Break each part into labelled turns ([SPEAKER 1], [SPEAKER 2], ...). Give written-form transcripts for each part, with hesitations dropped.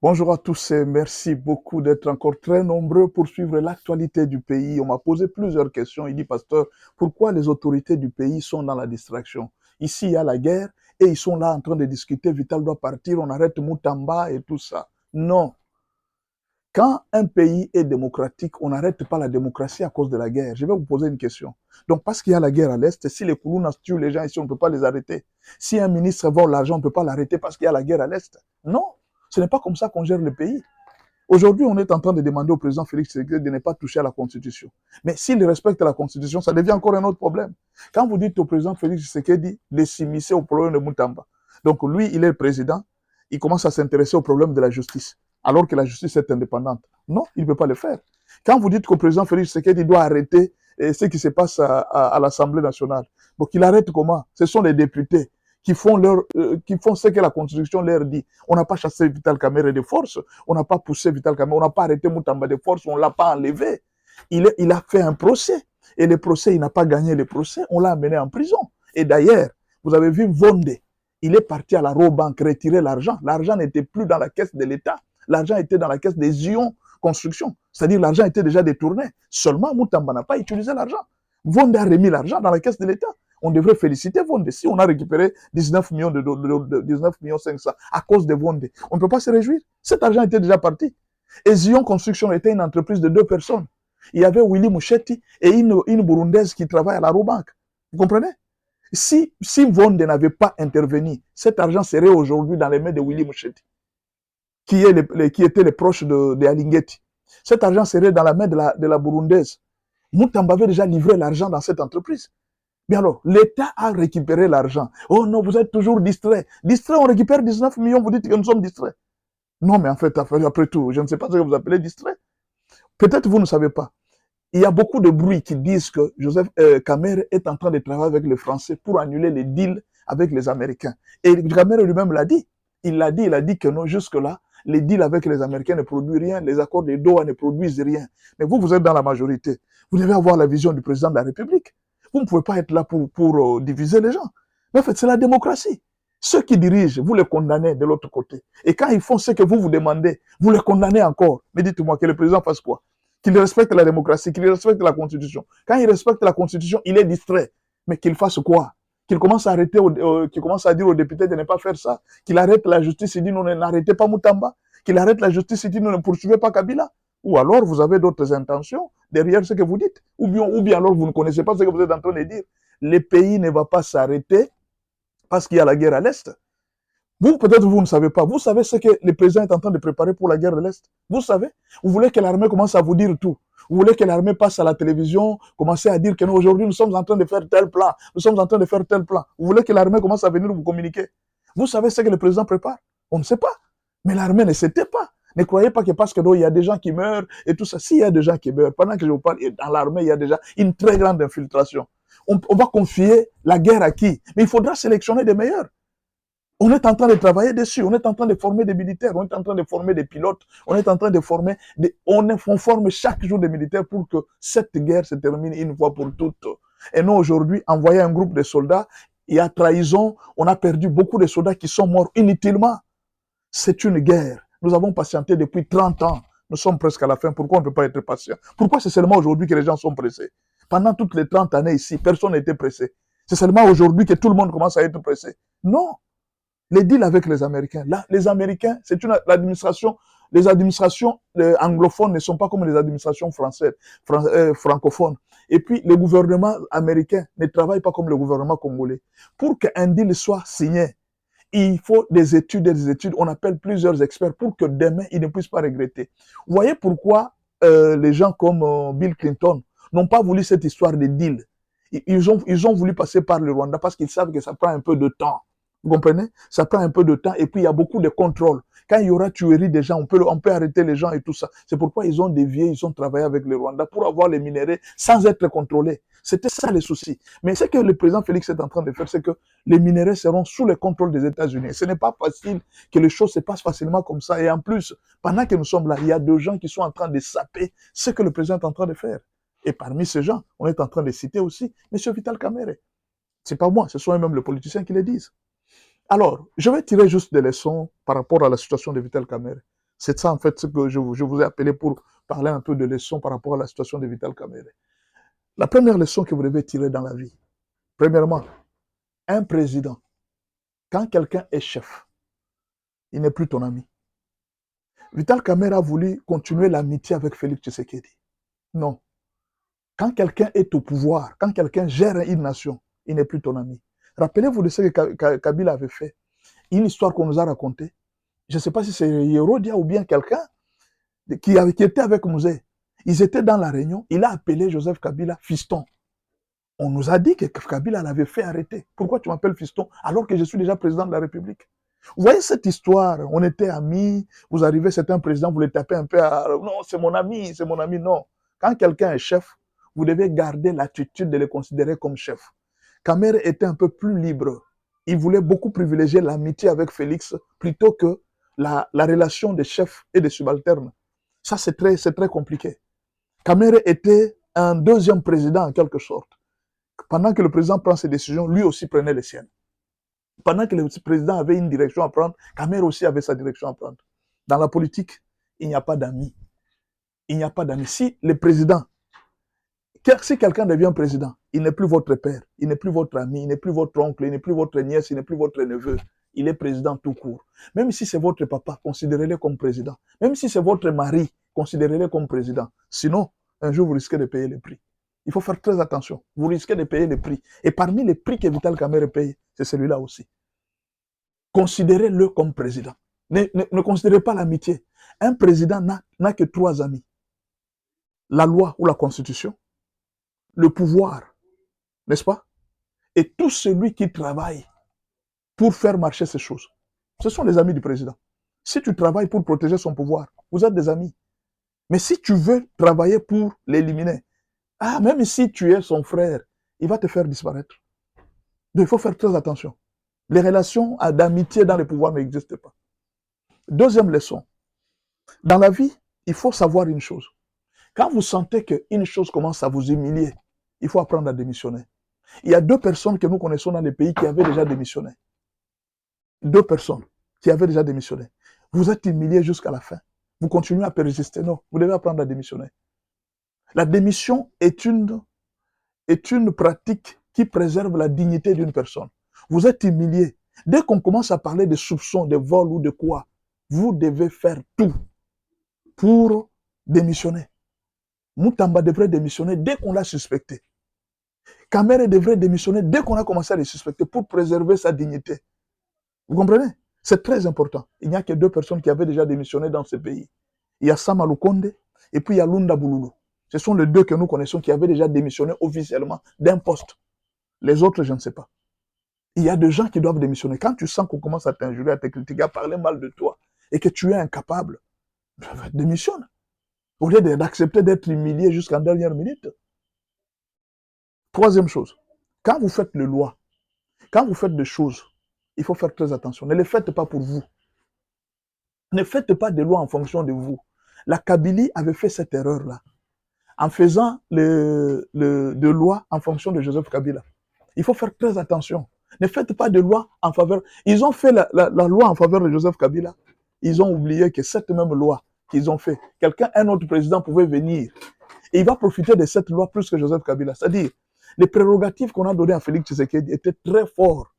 [SPEAKER 1] Bonjour à tous et merci beaucoup d'être encore très nombreux pour suivre l'actualité du pays. On m'a posé plusieurs questions. Il dit, pasteur, pourquoi les autorités du pays sont dans la distraction? Ici, il y a la guerre et ils sont là en train de discuter. Vital doit partir, on arrête Moutamba et tout ça. Non. Quand un pays est démocratique, on n'arrête pas la démocratie à cause de la guerre. Je vais vous poser une question. Donc, parce qu'il y a la guerre à l'Est, si les Koulounas tuent les gens ici, on ne peut pas les arrêter. Si un ministre vole l'argent, on ne peut pas l'arrêter parce qu'il y a la guerre à l'Est. Non. Ce n'est pas comme ça qu'on gère le pays. Aujourd'hui, on est en train de demander au président Félix Tshisekedi de ne pas toucher à la Constitution. Mais s'il respecte la Constitution, ça devient encore un autre problème. Quand vous dites au président Félix Tshisekedi de s'immiscer au problème de Moutamba, donc lui, il est le président, il commence à s'intéresser au problème de la justice, alors que la justice est indépendante. Non, il ne peut pas le faire. Quand vous dites qu'au président Félix Tshisekedi doit arrêter ce qui se passe à l'Assemblée nationale, donc il arrête comment? Ce sont les députés qui font ce que la Constitution leur dit. On n'a pas chassé Vital Kamerhe de force, on n'a pas poussé Vital Kamerhe, on n'a pas arrêté Moutamba de force, on ne l'a pas enlevé. Il a fait un procès. Et le procès, il n'a pas gagné le procès, on l'a amené en prison. Et d'ailleurs, vous avez vu Vonde, il est parti à la Robank retirer l'argent. L'argent n'était plus dans la caisse de l'État. L'argent était dans la caisse des Ions Construction. C'est-à-dire l'argent était déjà détourné. Seulement, Moutamba n'a pas utilisé l'argent. Vonde a remis l'argent dans la caisse de l'État. On devrait féliciter Vonde. Si on a récupéré 19 millions 19 millions 500 à cause de Vonde, on ne peut pas se réjouir. Cet argent était déjà parti. Et Zion Construction était une entreprise de 2 personnes. Il y avait Willy Mouchetti et une Burundaise qui travaille à la Robank. Vous comprenez? Si Vonde n'avait pas intervenu, cet argent serait aujourd'hui dans les mains de Willy Mouchetti, qui était les proches de Alingeti. Cet argent serait dans la main de la Burundaise. Moutamba avait déjà livré l'argent dans cette entreprise. Mais alors, l'État a récupéré l'argent. Oh non, vous êtes toujours distrait. Distrait, on récupère 19 millions, vous dites que nous sommes distraits. Non, mais en fait, après tout, je ne sais pas ce que vous appelez distrait. Peut-être vous ne savez pas. Il y a beaucoup de bruits qui disent que Joseph Kamerhe est en train de travailler avec les Français pour annuler les deals avec les Américains. Et Kamerhe lui-même l'a dit. Il a dit que non, jusque-là, les deals avec les Américains ne produisent rien, les accords de Doha ne produisent rien. Mais vous êtes dans la majorité. Vous devez avoir la vision du président de la République. Vous ne pouvez pas être là pour diviser les gens. Mais en fait, c'est la démocratie. Ceux qui dirigent, vous les condamnez de l'autre côté. Et quand ils font ce que vous demandez, vous les condamnez encore. Mais dites-moi que le président fasse quoi? Qu'il respecte la démocratie, qu'il respecte la Constitution. Quand il respecte la Constitution, il est distrait. Mais qu'il fasse quoi? Qu'il commence à qu'il commence à dire aux députés de ne pas faire ça. Qu'il arrête la justice, il dit non, n'arrêtez pas Moutamba. Qu'il arrête la justice, il dit non, ne poursuivez pas Kabila. Ou alors vous avez d'autres intentions derrière ce que vous dites. Ou bien alors vous ne connaissez pas ce que vous êtes en train de dire. Le pays ne va pas s'arrêter parce qu'il y a la guerre à l'Est. Vous, peut-être, vous ne savez pas. Vous savez ce que le président est en train de préparer pour la guerre de l'Est. Vous savez. Vous voulez que l'armée commence à vous dire tout. Vous voulez que l'armée passe à la télévision, commence à dire que nous, aujourd'hui, nous sommes en train de faire tel plan. Nous sommes en train de faire tel plan. Vous voulez que l'armée commence à venir vous communiquer. Vous savez ce que le président prépare. On ne sait pas. Mais l'armée ne s'était pas. Ne croyez pas que parce que il y a des gens qui meurent et tout ça. S'il y a des gens qui meurent, pendant que je vous parle, dans l'armée, il y a déjà une très grande infiltration. On va confier la guerre à qui? Mais il faudra sélectionner des meilleurs. On est en train de travailler dessus, on est en train de former des militaires, on est en train de former des pilotes, on est en train de former, on forme chaque jour des militaires pour que cette guerre se termine une fois pour toutes. Et nous, aujourd'hui, envoyer un groupe de soldats, il y a trahison, on a perdu beaucoup de soldats qui sont morts inutilement. C'est une guerre. Nous avons patienté depuis 30 ans. Nous sommes presque à la fin. Pourquoi on ne peut pas être patient? Pourquoi c'est seulement aujourd'hui que les gens sont pressés? Pendant toutes les 30 années ici, personne n'était pressé. C'est seulement aujourd'hui que tout le monde commence à être pressé. Non. Les deals avec les Américains. Là, les Américains, c'est l'administration. Les administrations anglophones ne sont pas comme les administrations françaises, francophones. Et puis, le gouvernement américain ne travaille pas comme le gouvernement congolais. Pour qu'un deal soit signé, il faut des études et des études. On appelle plusieurs experts pour que demain, ils ne puissent pas regretter. Vous voyez pourquoi les gens comme Bill Clinton n'ont pas voulu cette histoire de deal. Ils ont voulu passer par le Rwanda parce qu'ils savent que ça prend un peu de temps. Vous comprenez? Ça prend un peu de temps et puis il y a beaucoup de contrôles. Quand il y aura tuerie des gens, on peut arrêter les gens et tout ça. C'est pourquoi ils ont dévié, ils ont travaillé avec le Rwanda pour avoir les minéraux sans être contrôlés. C'était ça le souci. Mais ce que le président Félix est en train de faire, c'est que les minéraux seront sous le contrôle des États-Unis. Ce n'est pas facile que les choses se passent facilement comme ça. Et en plus, pendant que nous sommes là, il y a deux gens qui sont en train de saper ce que le président est en train de faire. Et parmi ces gens, on est en train de citer aussi M. Vital Kamerhe. C'est pas moi, ce sont eux-mêmes les politiciens qui le disent. Alors, je vais tirer juste des leçons par rapport à la situation de Vital Kamerhe. C'est ça, en fait, ce que je vous ai appelé pour parler un peu de leçons par rapport à la situation de Vital Kamerhe. La première leçon que vous devez tirer dans la vie, premièrement, un président, quand quelqu'un est chef, il n'est plus ton ami. Vital Kamerhe a voulu continuer l'amitié avec Félix Tshisekedi. Non. Quand quelqu'un est au pouvoir, quand quelqu'un gère une nation, il n'est plus ton ami. Rappelez-vous de ce que Kabila avait fait. Une histoire qu'on nous a racontée. Je ne sais pas si c'est Hérodia ou bien quelqu'un qui était avec Mouzé. Ils étaient dans la réunion. Il a appelé Joseph Kabila fiston. On nous a dit que Kabila l'avait fait arrêter. Pourquoi tu m'appelles fiston alors que je suis déjà président de la République? Vous voyez cette histoire, on était amis, vous arrivez, c'est un président, vous le tapez un peu à... Non, c'est mon ami, non. Quand quelqu'un est chef, vous devez garder l'attitude de le considérer comme chef. Kamerhe était un peu plus libre. Il voulait beaucoup privilégier l'amitié avec Félix plutôt que la relation de chef et de subalterne. Ça, c'est très compliqué. Kamerhe était un deuxième président en quelque sorte. Pendant que le président prend ses décisions, lui aussi prenait les siennes. Pendant que le président avait une direction à prendre, Kamerhe aussi avait sa direction à prendre. Dans la politique, il n'y a pas d'amis. Il n'y a pas d'amis. Si le président, si quelqu'un devient président, il n'est plus votre père, il n'est plus votre ami, il n'est plus votre oncle, il n'est plus votre nièce, il n'est plus votre neveu. Il est président tout court. Même si c'est votre papa, considérez-le comme président. Même si c'est votre mari, considérez-le comme président. Sinon, un jour, vous risquez de payer le prix. Il faut faire très attention. Vous risquez de payer le prix. Et parmi les prix que Vital Kamerhe paye, c'est celui-là aussi. Considérez-le comme président. Ne considérez pas l'amitié. Un président n'a que 3 amis. La loi ou la constitution, le pouvoir, n'est-ce pas? Et tout celui qui travaille pour faire marcher ces choses. Ce sont les amis du président. Si tu travailles pour protéger son pouvoir, vous êtes des amis. Mais si tu veux travailler pour l'éliminer, même si tu es son frère, il va te faire disparaître. Donc il faut faire très attention. Les relations d'amitié dans le pouvoir n'existent pas. Deuxième leçon. Dans la vie, il faut savoir une chose. Quand vous sentez qu'une chose commence à vous humilier, il faut apprendre à démissionner. Il y a 2 personnes que nous connaissons dans les pays qui avaient déjà démissionné. 2 personnes qui avaient déjà démissionné. Vous êtes humilié jusqu'à la fin. Vous continuez à persister. Non, vous devez apprendre à démissionner. La démission est une pratique qui préserve la dignité d'une personne. Vous êtes humilié. Dès qu'on commence à parler de soupçons, de vol ou de quoi, vous devez faire tout pour démissionner. Moutamba devrait démissionner dès qu'on l'a suspecté. Kamerhe devrait démissionner dès qu'on a commencé à le suspecter pour préserver sa dignité. Vous comprenez? C'est très important. Il n'y a que 2 personnes qui avaient déjà démissionné dans ce pays. Il y a Sama Lukonde et puis il y a Lunda Bululu. Ce sont les 2 que nous connaissons qui avaient déjà démissionné officiellement d'un poste. Les autres, je ne sais pas. Il y a des gens qui doivent démissionner. Quand tu sens qu'on commence à t'injurer, à te critiquer, à parler mal de toi et que tu es incapable, démissionne. Au lieu d'accepter d'être humilié jusqu'en dernière minute. Troisième chose, quand vous faites les lois, quand vous faites des choses, il faut faire très attention. Ne les faites pas pour vous. Ne faites pas des lois en fonction de vous. La Kabylie avait fait cette erreur-là, en faisant des lois en fonction de Joseph Kabila. Il faut faire très attention. Ne faites pas de loi en faveur... Ils ont fait la loi en faveur de Joseph Kabila. Ils ont oublié que cette même loi qu'ils ont fait, un autre président pouvait venir. Et il va profiter de cette loi plus que Joseph Kabila. C'est-à-dire, les prérogatives qu'on a données à Félix Tshisekedi étaient très fortes.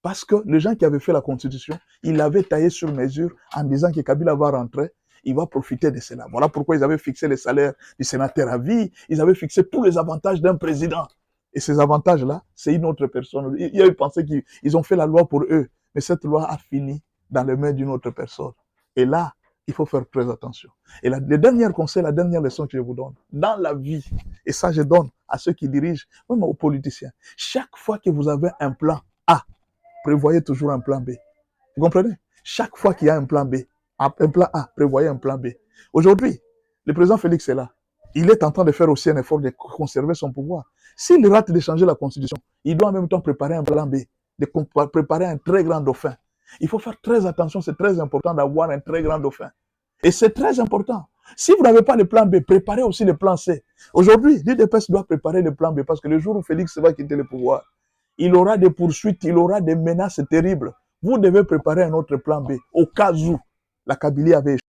[SPEAKER 1] Parce que les gens qui avaient fait la constitution, ils l'avaient taillé sur mesure en disant que Kabila va rentrer, il va profiter de cela. Voilà pourquoi ils avaient fixé les salaires du sénateur à vie, ils avaient fixé tous les avantages d'un président. Et ces avantages-là, c'est une autre personne. Ils avaient pensé qu'ils ont fait la loi pour eux, mais cette loi a fini dans les mains d'une autre personne. Et là, il faut faire très attention. Et le dernier conseil, la dernière leçon que je vous donne, dans la vie, et ça je donne à ceux qui dirigent, même aux politiciens, chaque fois que vous avez un plan A, prévoyez toujours un plan B. Vous comprenez? Chaque fois qu'il y a un plan B, un plan A, prévoyez un plan B. Aujourd'hui, le président Félix est là. Il est en train de faire aussi un effort de conserver son pouvoir. S'il rate de changer la constitution, il doit en même temps préparer un plan B, de préparer un très grand dauphin. Il faut faire très attention, c'est très important d'avoir un très grand dauphin. Et c'est très important. Si vous n'avez pas le plan B, préparez aussi le plan C. Aujourd'hui, l'UDPS doit préparer le plan B parce que le jour où Félix va quitter le pouvoir, il aura des poursuites, il aura des menaces terribles. Vous devez préparer un autre plan B au cas où la Kabylie avait échoué.